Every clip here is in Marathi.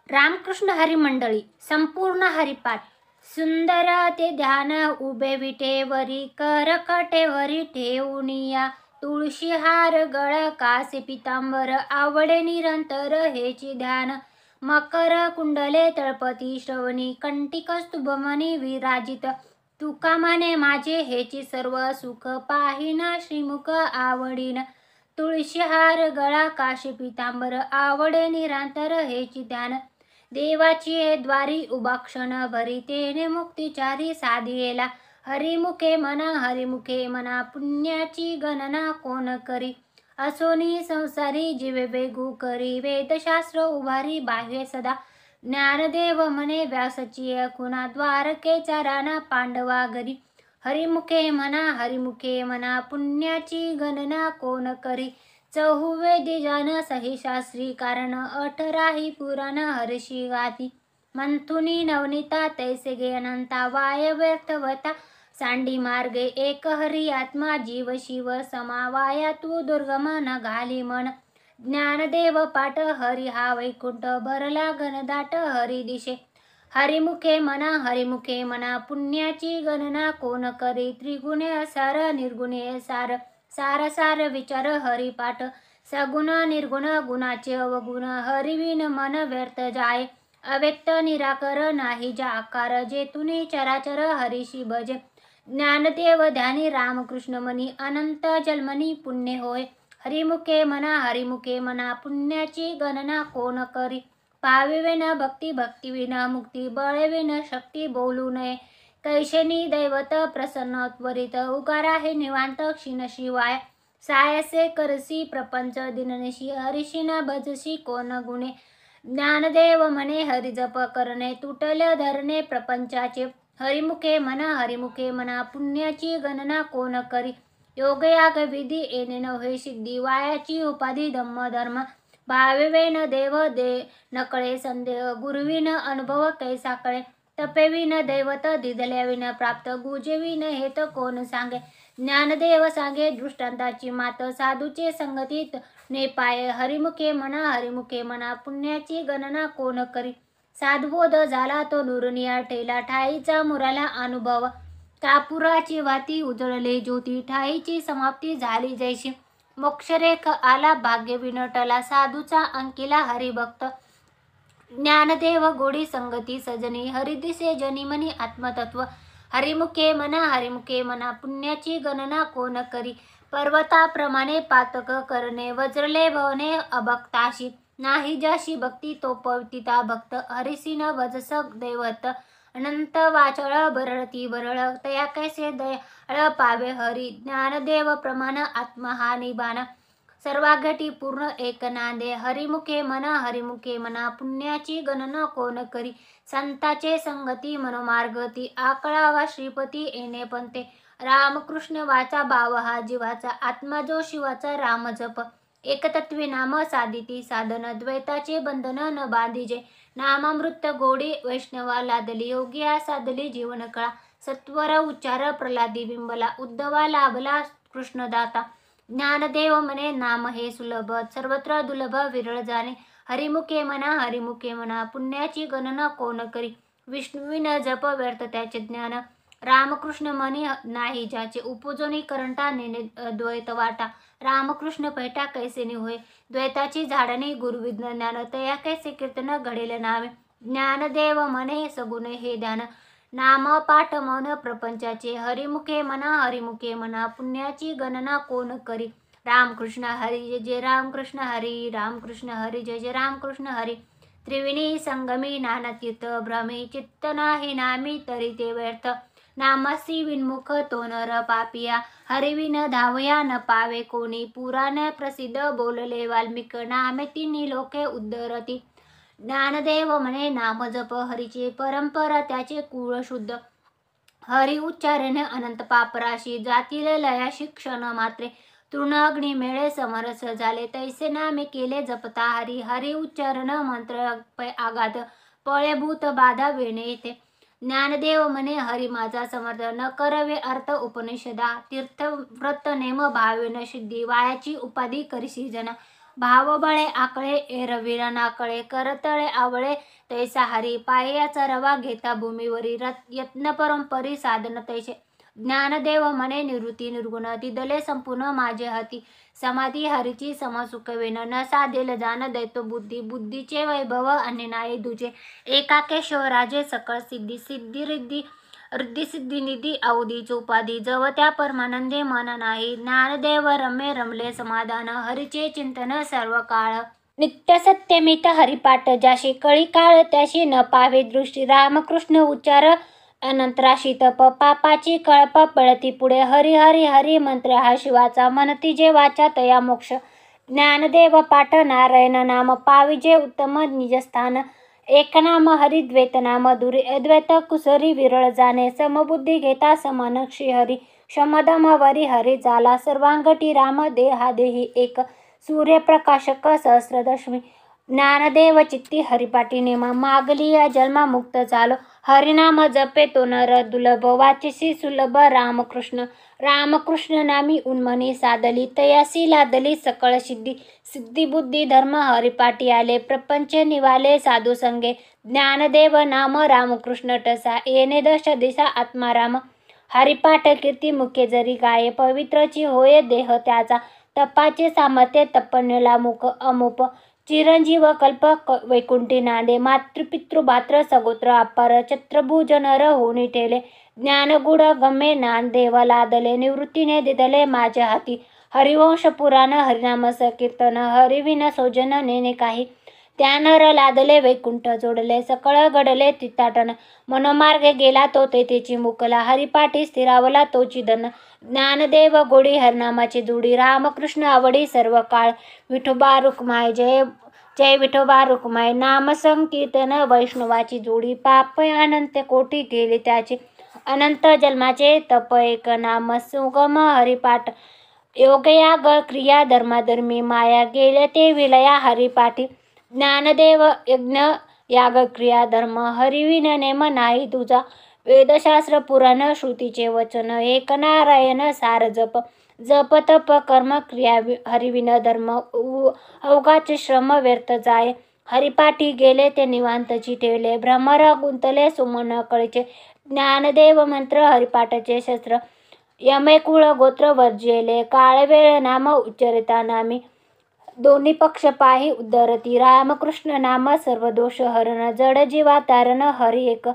रामकृष्ण हरी मंडळी संपूर्ण हरिपाठ सुंदर ते ध्यान उभे विटेवरी करकटेवरी ठेवूनिया तुळशी हार गळ कासे पितांबर आवडे निरंतर हेची ध्यान मकर कुंडले तळपती श्रवणी कंटिक स्तुभमणी विराजित तुका म्हणे माझे हेची सर्व सुख पाहिन श्रीमुख आवडीन तुळशी हार गळा काशी पितांबर आवडे निरंतर हेची ध्यान देवाची द्वारी उभा क्षण भरी तेने मुक्तिचारी साधियेला हरिमुखे मना पुण्याची गणना कोण करी असोनी संसारी जीवे बेगू करी वेदशास्त्र उभारी बाह्य सदा ज्ञानदेव म्हणे व्यासची खुना द्वारकेचा राणा पांडवा घरी हरिमुखे मना पुण्याची गणना कोण करी चहुवेदी जान सही शास्त्री कारण 18 पुराण हर्षी गाती मंथुनी नवनीता तैसे गे अनंता वाय व्यर्थवता सांडी मार्गे एक हरी आत्मा जीव शिव समावाया तू दुर्गम न घाली मन ज्ञानदेव पाठ हरी हा वैकुंठ भरला घनदाट हरी दिशे हरिमुखे मना पुण्याची गणना कोण करी त्रिगुणे सार निर्गुणे सार सार सार विचार हरिपाठ सगुण निर्गुण गुणाचे अवगुण हरिविन मन व्यर्थ जाय अव्यक्त निराकर नाही जा आकार जेतुनी चराचर हरिशी भजे ज्ञानदेव ध्यानी रामकृष्ण मनी अनंत जन्मनी पुण्य होय हरिमुखे मना पुण्याची गणना कोण करी पाविविन भक्ती विना मुक्ती बळविन शक्ती बोलू नये कैशनी दैवत प्रसन्न त्वरित उगारा हे निवांत क्षीण शिवाय सायसे करसी प्रपंच दिननिशी हरिशिना भजशी कोण गुणे ज्ञानदेव म्हणे हरिजप करणे तुटल धरणे प्रपंचाचे हरिमुखे मना पुण्याची गणना कोण करी योगयाग विधी येणे नव्हे सिद्धी वायाची उपाधी धम्म धर्म भाविवेन देव दे नकळे संदेह गुरुविन अनुभव कैसा कळे तपेविन दैवत दिदल्याविन प्राप्त गुजेविन हेत कोण सांगे ज्ञानदेव सांगे दृष्टांताची मात साधूचे संगतीत नेपाय हरिमुखे मना पुण्याची गणना कोण करी साधबोध झाला तो नुरनिया ठेला ठाईचा मुराला अनुभव कापुराची वाती उजळले ज्योती ठाईची समाप्ती झाली जैशी मोक्षरेख आला भाग्य विनटला साधूचा अंकिला हरिभक्त ज्ञानदेव गोडी संगती सजनी हरिदिसे जनिमनी आत्मतत्व हरिमुखे मना पुण्याची गणना कोण करी पर्वताप्रमाणे पातक करणे वज्रले भवने अभक्ताशी नाही जाशी भक्ती तो पविता भक्त हरिसिन वजस दैवत अनंत वाचळ बरळती बरळ तया कैसे दयाळ पावे हरी ज्ञानदेव प्रमाण आत्मा हा निबाण सर्वाघटी पूर्ण एक नांदे हरिमुखे मना पुण्याची गणना कोण करी संताचे संगती मनोमार्गती आकळावा श्रीपती येणे पंते रामकृष्ण वाचा भाव हा जीवाचा आत्मा जो शिवाचा राम जप एकतत्वे नाम साधिती साधन द्वैताचे बंधन न बांधिजे नामामृत गोडी वैष्णवा लादली योगिया साधली जीवन कळा सत्वर उच्चार प्रल्हादी बिंबला उद्धवा लाभला कृष्णदाता ज्ञानदेव म्हणे नाम हे सुलभ सर्वत्र दुर्लभ विरळ जाणे हरिमुखे मना पुण्याची गणना कोण करी विष्णुविन जप व्यर्थ त्याचे ज्ञान रामकृष्ण म्हणे नाही ज्याचे उपजोनी करंटा नेणे द्वैत वाटा रामकृष्ण पैठा कैसे होय द्वैताची झाडणे गुरुविज्ञ ज्ञान तया कैसे कीर्तन घडेल नावे ज्ञानदेव म्हणे सगुण हे ध्यान नाम पाठ मौन प्रपंचाचे हरिमुखे मना पुण्याची गणना कोण करी रामकृष्ण हरी जय जय रामकृष्ण हरी रामकृष्ण हरी जय जय रामकृष्ण हरी त्रिविणी संगमी नानातीर्थ भ्रमी चित्त नाही नामी तरी ते व्यर्थ नामसी विनमुख तो नर पापिया हरिविन धावया न पावे कोणी पुराण प्रसिद्ध बोलले वाल्मिक नामे तिन्ही लोके उद्धरती ज्ञानदेव म्हणे नाम जप हरीचे परंपरा त्याचे कुळ शुद्ध हरी उच्चारणे अनंत पापराशी जातील लया शिक्षण मात्रे तृण अग्नी मेळे समरस झाले तैसे नामे केले जपता हरी हरी उच्चारण मंत्र आगाध पळेभूत बाधा वेणे येते ज्ञानदेव म्हणे हरी माझा समर्थ न करवे अर्थ उपनिषदा तीर्थ व्रत नेम भावेन सिद्धी वायाची उपाधी करिसी जना भावबळे आकळे एरविरा नाकळे करतळे आवळे तैसा हरी पायाचा रवा घेता भूमीवरी यत्न परंपरी साधन तैसे ज्ञानदेव मने निवृत्ती निर्गुण दिदले संपूर्ण माझे हाती समाधी हरीची समसुखवेन न साधेल जान दैतो बुद्धी बुद्धीचे वैभव आणि नाही दुजे एकाकेश्वर राजे सकळ सिद्धी सिद्धी रिद्धी रिद्धी सिद्धी निधी अवधीच उपाधी जव त्या परमानंदे मन नाही ज्ञानदेव रमे रमले समाधान हरीचे चिंतन सर्व काळ नित्य सत्यमित हरिपाठ ज्याशी कळी काळ त्याशी न पावे दृष्टी रामकृष्ण उच्चार अनंतराशी तप पापाची कळप पळती पुढे हरी हरी हरी मंत्र हा शिवाचा मनती जे वाचा तया मोक्ष ज्ञानदेव पाठ नारायण नाम पाविजे उत्तम निजस्थान एक नाम हरी द्वैत नाम दुरी अद्वैत कुसरी विरळ जाणे समबुद्धी घेता समान श्रीहरी शमदम वरी हरी झाला सर्वांगटी राम देहा देही एक सूर्यप्रकाशक सहस्रदशमी ज्ञानदेव चित्ती हरिपाठी नेमा मागली या जन्मा मुक्त झालो हरिनाम जपे तो नर दुर्लभ वाचिसी सुलभ रामकृष्ण रामकृष्ण नामी उन्मनी साधली तयासी लादली सकळ सिद्धी सिद्धी बुद्धी धर्म हरिपाठी आले प्रपंच निवाले साधू संगे ज्ञानदेव नाम रामकृष्ण टसा येणे दश दिशा आत्माराम हरिपाठ कीर्ती मुखे जरी गाये पवित्रची होय देह त्याचा तपाचे सामर्थ्य तपनेला मुख अमुप चिरंजीव कल्प वैकुंठी नांदे मातृपितृ भात्र सगोत्र अपार छत्रभुज नर होणी ठेले ज्ञानगुड गमे नांदेव लादले निवृत्तीने दिदले माझ्या हाती हरिवंश पुराण हरिनाम कीर्तन हरिविन सौजन नेने काही त्या नर लादले वैकुंठ जोडले सकळ घडले तिताटन मनोमार्गे गेला तो तेथेची मुकला हरिपाठी स्थिरावला तोची धन ज्ञानदेव गोडी हरनामाची जोडी रामकृष्ण आवडी सर्व काळ विठोबा रुक्माय जय जय विठोबा रुक्माय नाम संकीर्तन वैष्णवाची जोडी पाप अनंत कोटी गेले त्याचे अनंत जन्माचे तप एक नाम सुगम हरिपाठ योगयाग क्रिया धर्माधर्मी माया गेले ते विलया हरिपाठी ज्ञानदेव यज्ञ याग क्रिया धर्म हरिविन नेम नाही तुझा वेदशास्त्र पुराण श्रुतीचे वचन एक नारायण सार जप जप तप कर्म क्रिया हरिविन धर्म अवघाचे श्रम व्यर्थ जाय हरिपाठी गेले ते निवांतची ठेवले भ्रमर गुंतले सुमन कळीचे ज्ञानदेव मंत्र हरिपाठाचे शस्त्र यमे कुळ गोत्र वर्जेले काळवेळ नाम उच्चरिता नामी दोन्ही पक्ष पाही उद्धरती रामकृष्ण नाम सर्व दोष हरण जड जीवा तारण हरी एक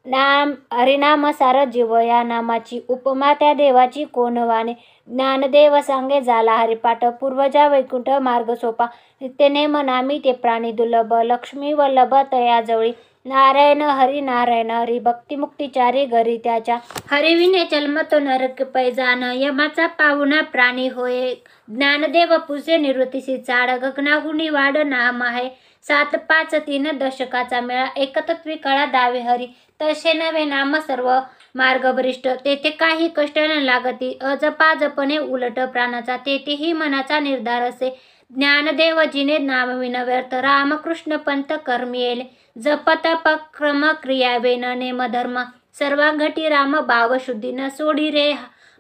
नाम हरिनाम सार जीव या नामाची उपमा त्या देवाची कोण वाणे ज्ञानदेव सांगे झाला हरिपाठ पूर्वजा वैकुंठ मार्ग सोपा नित्यनेम नामी ते प्राणी दुर्लभ लक्ष्मी वल्लभ तयाजवळी नारायण हरी भक्तिमुक्तिचारी घरी त्याच्या हरिविने जन्मतो नरक पैजान यमाचा पाहुणा प्राणी होय ज्ञानदेव पुसे निवृत्तीसी चाड गगनाहुनी वाढ नाम आहे 7-5-3 दशकाचा मेळा एकतत्वी कळा दावे हरी तसे नवे नाम सर्व मार्गभ्रष्ट तेथे काही कष्ट न लागती अजपा जपणे उलट प्राणाचा तेथेही मनाचा निर्धार असे ज्ञानदेव जिने नामविन व्यर्थ रामकृष्ण पंथ कर्मी येले जपत क्रम क्रिया वेन नेम धर्म सर्वांगठी राम भाव शुद्धी न सोडी रे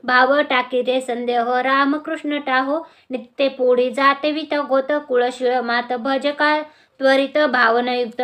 भाव टाकी रे संदेह रामकृष्ण टाहो नित्य पोळी जातवित गोत कुळशिळ मात भजका त्वरित भावनयुक्त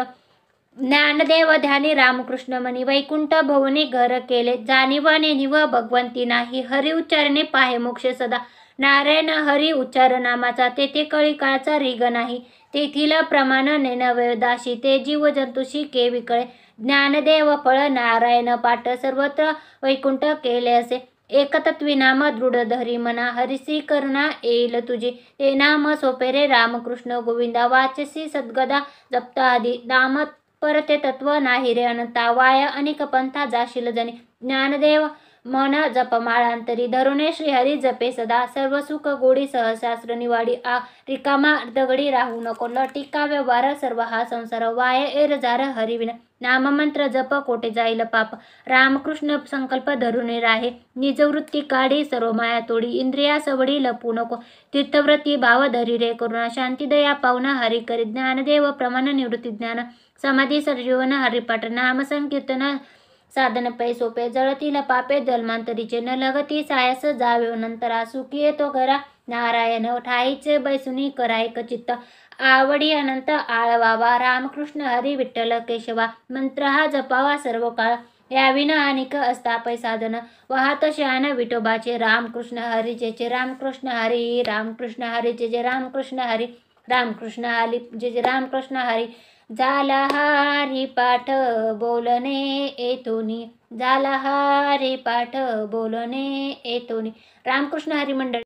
ज्ञानदेव ध्यानी रामकृष्ण मनी वैकुंठ भवनी घर केले जाणीव नेनिव भगवंती नाही हरी उच्चारणे पाहे मोक्ष सदा नारायण हरी उच्चार नामाचा तेथे कळी काळचा रिग नाही तेथील प्रमाण नेन वेदाशी ते जीव जंतुशी के विकळे ज्ञानदेव फळ नारायण पाठ सर्वत्र वैकुंठ केले असे एकतत्वी नाम दृढ धरी मना हरिसी करुणा येईल तुझी ते नाम सोपे रे रामकृष्ण गोविंदा वाचसी सद्गदा जप्त आदी नाम परते तत्व नाही रे अनंता वाया अनेक पंथा जाशील जनी ज्ञानदेव मन जपमाळांतरी धरुणे श्रीहरी जपे सदा सर्व सुख गोडी सहशास्त्र निवाडी आ रिकामा दगडी राहू नको लटिका व्यवहार सर्व हा संसार वाय एर जार हरिविन नाममंत्र जप कोटे जाईल पाप रामकृष्ण संकल्प धरुणे राहे निजवृत्ती काढी सर्व माया तोडी इंद्रिया सवडी लपू नको तीर्थव्रती भाव धरी रे करुणा शांती दया पावना हरि करी ज्ञानदेव प्रमाण निवृत्ती ज्ञान समाधी सर्जीवन हरिपाठ नाम संकीर्तन साधन पै सोपे जळतील पापे जन्मांतरीचे न लगती सायास जावे नंतरा सुखी येतो घरा नारायण ठाईचे बैसुनी करायक चित्त आवडी अनंत आळवावा रामकृष्ण हरी विठ्ठल केशवा मंत्र हा जपावा सर्व काळ याविना अनिक अस्तापै साधन वाहत शान विठोबाचे रामकृष्ण हरी जय जय रामकृष्ण हरी रामकृष्ण हरी जय जय रामकृष्ण हरी रामकृष्ण हरी जय जय रामकृष्ण हरी झाला हरी पाठ बोलणे येतोनी झाला हरी पाठ बोलणे येतोनी रामकृष्ण हरी मंडळी.